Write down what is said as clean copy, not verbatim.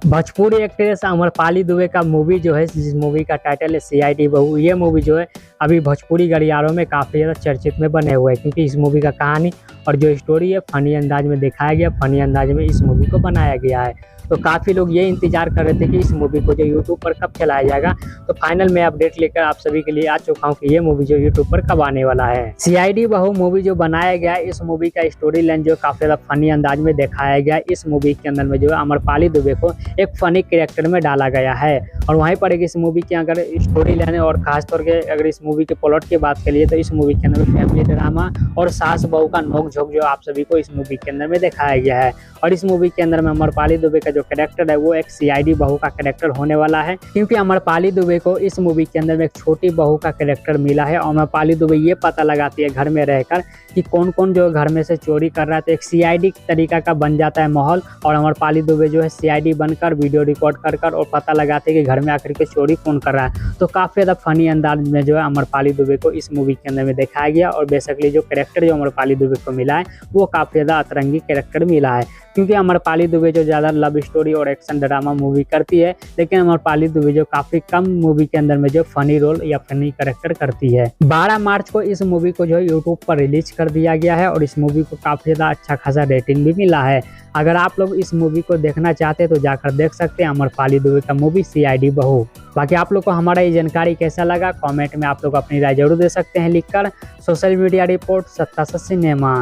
Bhojpuri actress Amrapali Dubey का movie जो है, जिस मूवी का टाइटल है सीआईडी बहू, ये मूवी जो है अभी भोजपुरी गलियारों में काफ़ी ज़्यादा चर्चित में बने हुए हैं, क्योंकि इस मूवी का कहानी और जो स्टोरी है फनी अंदाज में दिखाया गया, फनी अंदाज में इस मूवी को बनाया गया है। तो काफ़ी लोग ये इंतजार कर रहे थे कि इस मूवी को जो यूट्यूब पर कब चलाया जाएगा। तो फाइनल में अपडेट लेकर आप सभी के लिए आ चुका हूँ कि ये मूवी जो यूट्यूब पर कब आने वाला है। सीआईडी बहू मूवी जो बनाया गया है, इस मूवी का स्टोरी लाइन जो काफ़ी ज़्यादा फनी अंदाज में दिखाया गया है। इस मूवी के अंदर में जो है अमरपाली दुबे को एक फनी कैरेक्टर में डाला गया है। और वहीं पर एक इस मूवी की अगर स्टोरी लाइन है और खासतौर के अगर इस मूवी के प्लॉट की बात करिए, तो इस मूवी के अंदर में फैमिली ड्रामा और सास बहू का नोक झोंक जो आप सभी को इस मूवी के अंदर में दिखाया गया है। और इस मूवी के अंदर में अमरपाली दुबे का जो कैरेक्टर है वो एक सीआईडी बहू का कैरेक्टर होने वाला है, क्योंकि अमरपाली दुबे को इस मूवी के अंदर में एक छोटी बहू का कैरेक्टर मिला है। और अमरपाली दुबे ये पता लगाती है घर में रहकर कि कौन कौन जो घर में से चोरी कर रहा है, तो एक सीआईडी तरीका का बन जाता है माहौल। और अमरपाली दुबे जो है सीआईडी बनकर वीडियो रिकॉर्ड कर और पता लगाते हैं कि घर में आकर के चोरी कौन कर रहा है। तो काफ़ी ज़्यादा फनी अंदाज में जो है अमरपाली दुबे को इस मूवी के अंदर में दिखाया गया। और बेसिकली जो कैरेक्टर जो अमरपाली दुबे को मिला है वो काफ़ी ज़्यादा अतरंगी कैरेक्टर मिला है, क्योंकि अमरपाली दुबे जो ज़्यादा लव स्टोरी और एक्शन ड्रामा मूवी करती है, लेकिन अमरपाली दुबे जो काफ़ी कम मूवी के अंदर में जो फनी रोल या फनी कैरेक्टर करती है। 12 मार्च को इस मूवी को जो है यूट्यूब पर रिलीज कर दिया गया है और इस मूवी को काफ़ी ज़्यादा अच्छा खासा रेटिंग भी मिला है। अगर आप लोग इस मूवी को देखना चाहते हैं तो जाकर देख सकते हैं अमरपाली दुबे का मूवी सीआईडी बहू। बाकी आप लोग को हमारा ये जानकारी कैसा लगा, कमेंट में आप लोग अपनी राय जरूर दे सकते हैं लिखकर। सोशल मीडिया रिपोर्ट सत्ता से सिनेमा।